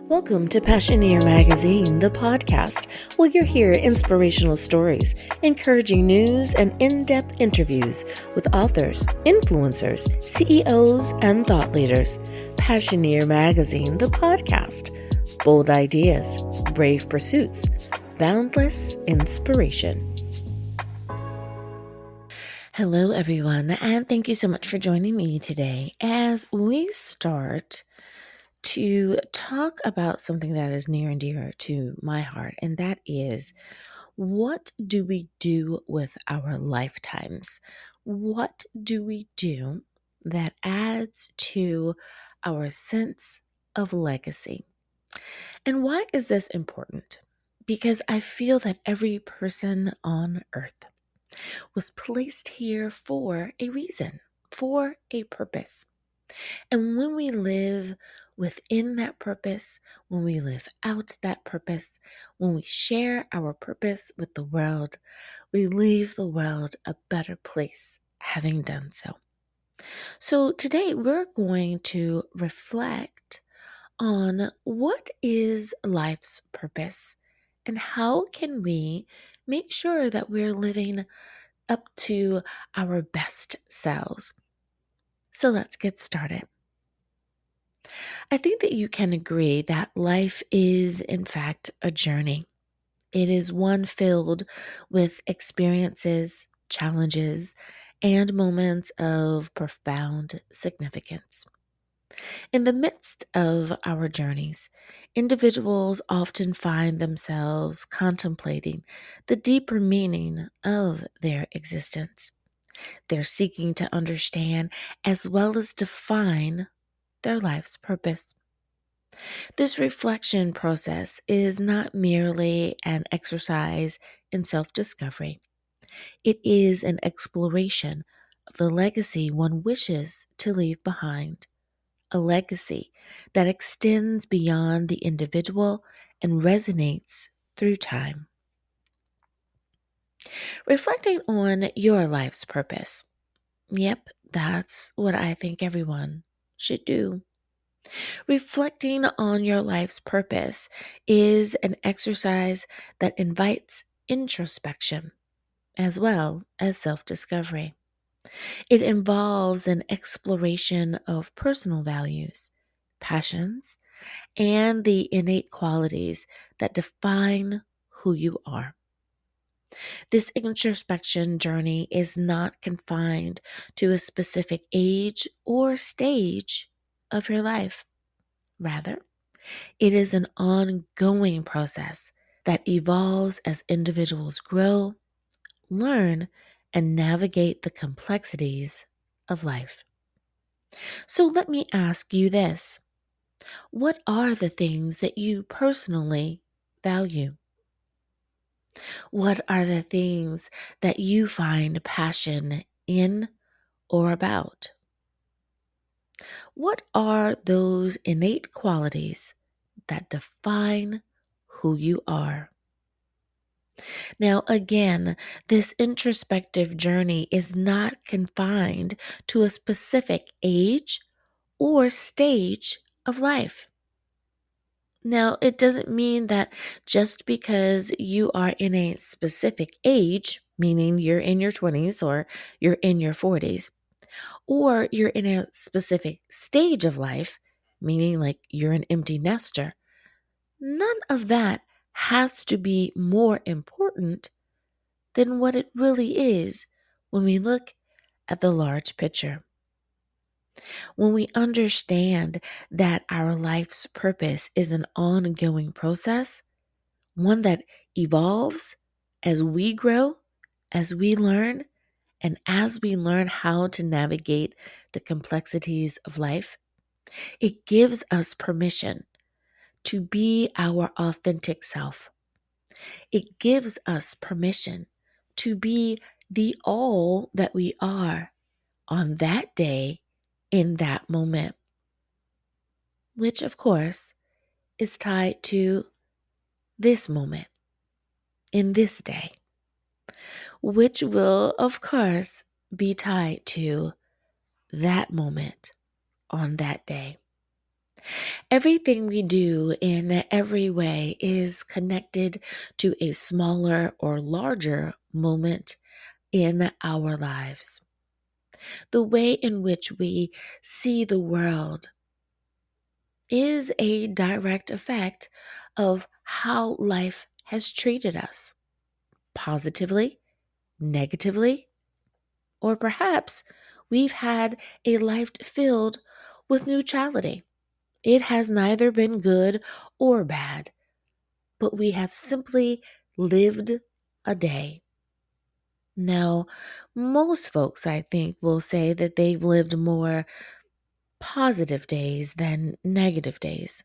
Welcome to Passioneer Magazine, the podcast, where you'll hear inspirational stories, encouraging news, and in-depth interviews with authors, influencers, CEOs, and thought leaders. Passioneer Magazine, the podcast. Bold ideas, brave pursuits, boundless inspiration. Hello, everyone, and thank you so much for joining me today as we start to talk about something that is near and dear to my heart, and that is, what do we do with our lifetimes? What do we do that adds to our sense of legacy? And why is this important? Because I feel that every person on earth was placed here for a reason, for a purpose. And when we live within that purpose, when we live out that purpose, when we share our purpose with the world, we leave the world a better place having done so. So today we're going to reflect on what is life's purpose and how can we make sure that we're living up to our best selves. So let's get started. I think that you can agree that life is, in fact, a journey. It is one filled with experiences, challenges, and moments of profound significance. In the midst of our journeys, individuals often find themselves contemplating the deeper meaning of their existence. They're seeking to understand as well as define their life's purpose. This reflection process is not merely an exercise in self discovery, it is an exploration of the legacy one wishes to leave behind, a legacy that extends beyond the individual and resonates through time. Reflecting on your life's purpose. Yep, that's what I think everyone should do. Reflecting on your life's purpose is an exercise that invites introspection as well as self discovery. It involves an exploration of personal values, passions, and the innate qualities that define who you are. This introspection journey is not confined to a specific age or stage of your life. Rather, it is an ongoing process that evolves as individuals grow, learn, and navigate the complexities of life. So let me ask you this. What are the things that you personally value? What are the things that you find passion in or about? What are those innate qualities that define who you are? Now, again, this introspective journey is not confined to a specific age or stage of life. Now, it doesn't mean that just because you are in a specific age, meaning you're in your 20s or you're in your 40s, or you're in a specific stage of life, meaning like you're an empty nester, none of that has to be more important than what it really is when we look at the large picture. When we understand that our life's purpose is an ongoing process, one that evolves as we grow, as we learn, and as we learn how to navigate the complexities of life, it gives us permission to be our authentic self. It gives us permission to be the all that we are on that day in that moment, which of course is tied to this moment in this day, which will of course be tied to that moment on that day. Everything we do in every way is connected to a smaller or larger moment in our lives. The way in which we see the world is a direct effect of how life has treated us, positively, negatively, or perhaps we've had a life filled with neutrality. It has neither been good or bad, but we have simply lived a day. Now, most folks, I think, will say that they've lived more positive days than negative days,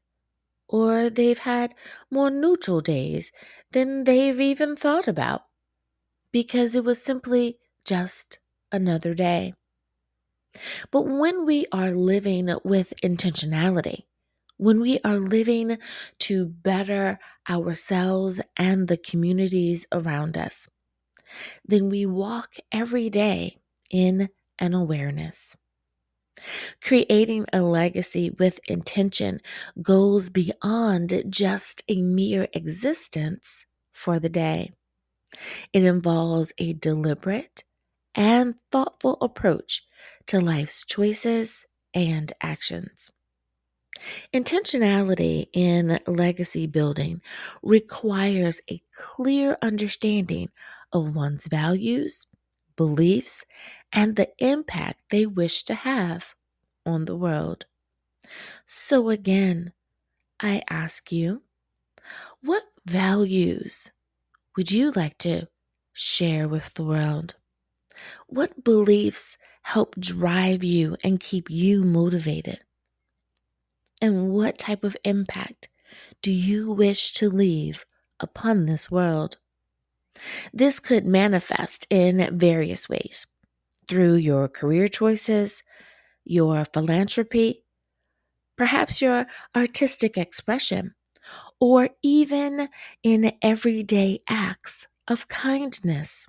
or they've had more neutral days than they've even thought about, because it was simply just another day. But when we are living with intentionality, when we are living to better ourselves and the communities around us, then we walk every day in an awareness. Creating a legacy with intention goes beyond just a mere existence for the day. It involves a deliberate and thoughtful approach to life's choices and actions. Intentionality in legacy building requires a clear understanding of one's values, beliefs, and the impact they wish to have on the world. So, again, I ask you, what values would you like to share with the world? What beliefs help drive you and keep you motivated? And what type of impact do you wish to leave upon this world? This could manifest in various ways through your career choices, your philanthropy, perhaps your artistic expression, or even in everyday acts of kindness.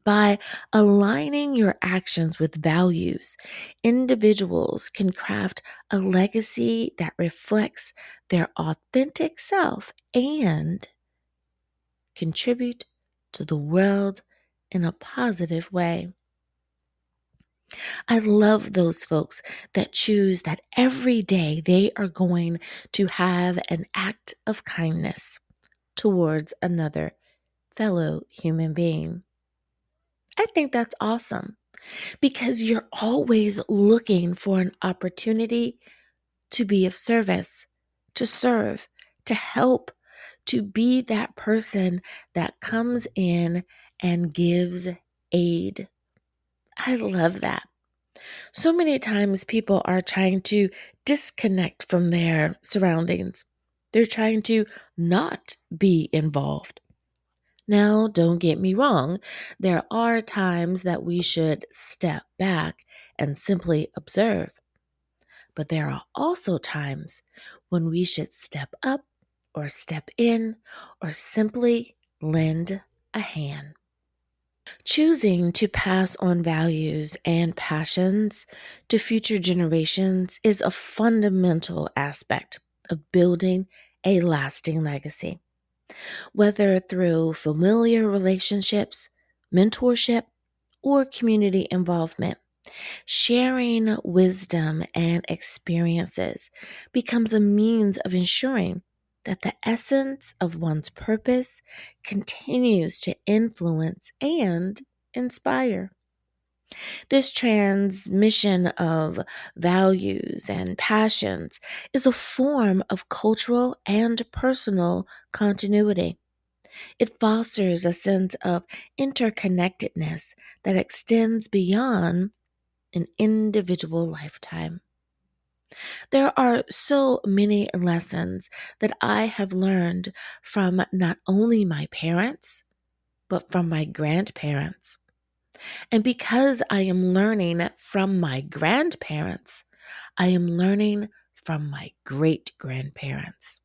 By aligning your actions with values, individuals can craft a legacy that reflects their authentic self and contribute to the world in a positive way. I love those folks that choose that every day they are going to have an act of kindness towards another fellow human being. I think that's awesome because you're always looking for an opportunity to be of service, to serve, to help, to be that person that comes in and gives aid. I love that. So many times people are trying to disconnect from their surroundings. They're trying to not be involved. Now, don't get me wrong, there are times that we should step back and simply observe. But there are also times when we should step up or step in or simply lend a hand. Choosing to pass on values and passions to future generations is a fundamental aspect of building a lasting legacy, whether through familiar relationships, mentorship, or community involvement. Sharing wisdom and experiences becomes a means of ensuring that the essence of one's purpose continues to influence and inspire. This transmission of values and passions is a form of cultural and personal continuity. It fosters a sense of interconnectedness that extends beyond an individual lifetime. There are so many lessons that I have learned from not only my parents, but from my grandparents. And because I am learning from my grandparents, I am learning from my great grandparents.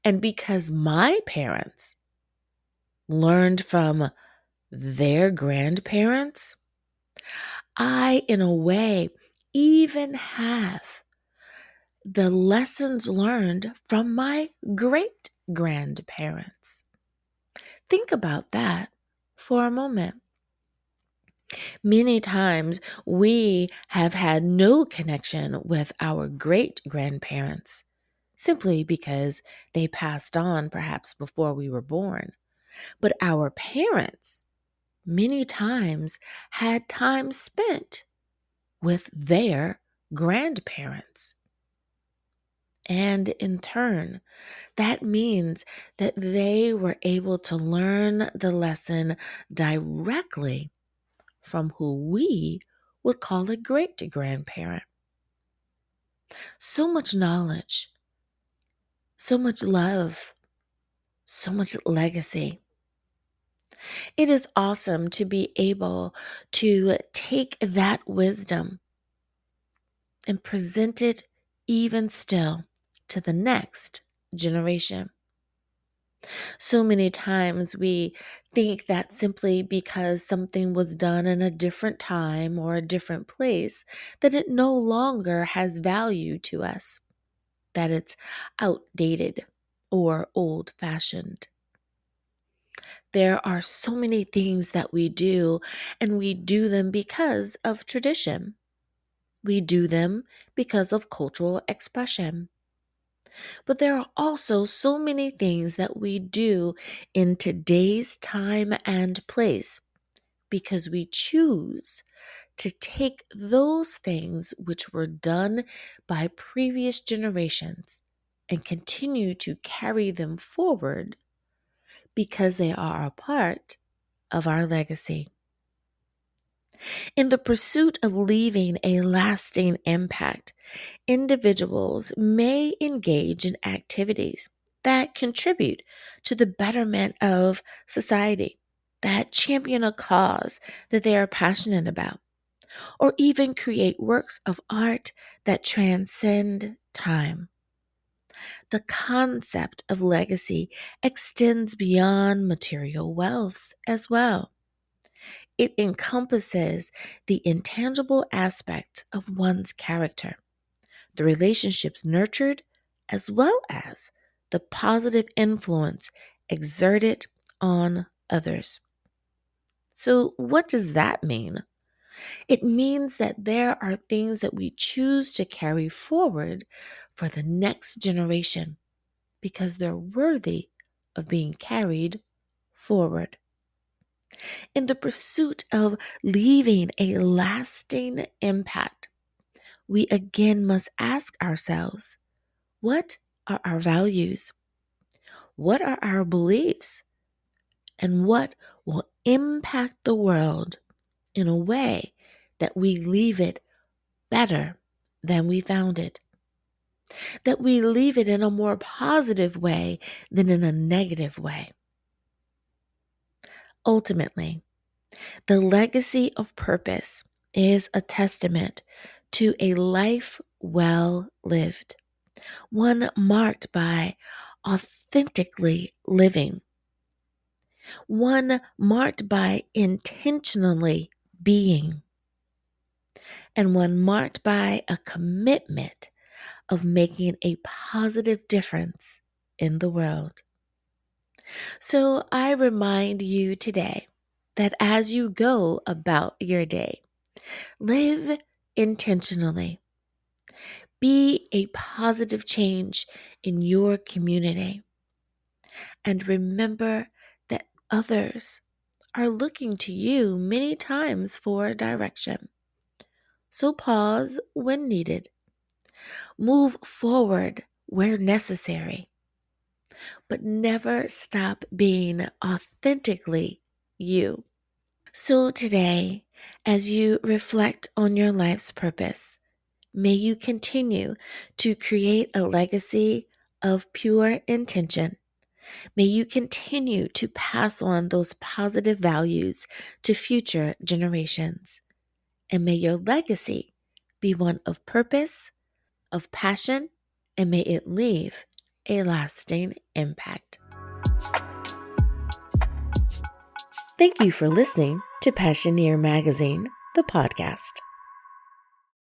And because my parents learned from their grandparents, I, in a way, even have the lessons learned from my great grandparents. Think about that for a moment. Many times we have had no connection with our great grandparents simply because they passed on perhaps before we were born. But our parents many times had time spent with their grandparents. And in turn, that means that they were able to learn the lesson directly from who we would call a great grandparent. So much knowledge, so much love, so much legacy. It is awesome to be able to take that wisdom and present it even still to the next generation. So many times we think that simply because something was done in a different time or a different place, that it no longer has value to us, that it's outdated or old fashioned. There are so many things that we do, and we do them because of tradition. We do them because of cultural expression. But there are also so many things that we do in today's time and place because we choose to take those things which were done by previous generations and continue to carry them forward because they are a part of our legacy. In the pursuit of leaving a lasting impact, individuals may engage in activities that contribute to the betterment of society, that champion a cause that they are passionate about, or even create works of art that transcend time. The concept of legacy extends beyond material wealth as well. It encompasses the intangible aspect of one's character, the relationships nurtured, as well as the positive influence exerted on others. So, what does that mean? It means that there are things that we choose to carry forward for the next generation because they're worthy of being carried forward. In the pursuit of leaving a lasting impact, we again must ask ourselves, what are our values? What are our beliefs? And what will impact the world in a way that we leave it better than we found it? That we leave it in a more positive way than in a negative way. Ultimately, the legacy of purpose is a testament to a life well lived, one marked by authentically living, one marked by intentionally being, and one marked by a commitment of making a positive difference in the world. So I remind you today that as you go about your day, live intentionally. Be a positive change in your community. And remember that others are looking to you many times for direction. So pause when needed. Move forward where necessary. But never stop being authentically you. So today, as you reflect on your life's purpose, may you continue to create a legacy of pure intention. May you continue to pass on those positive values to future generations. And may your legacy be one of purpose, of passion, and may it leave a lasting impact. Thank you for listening to Passioneer Magazine, the podcast.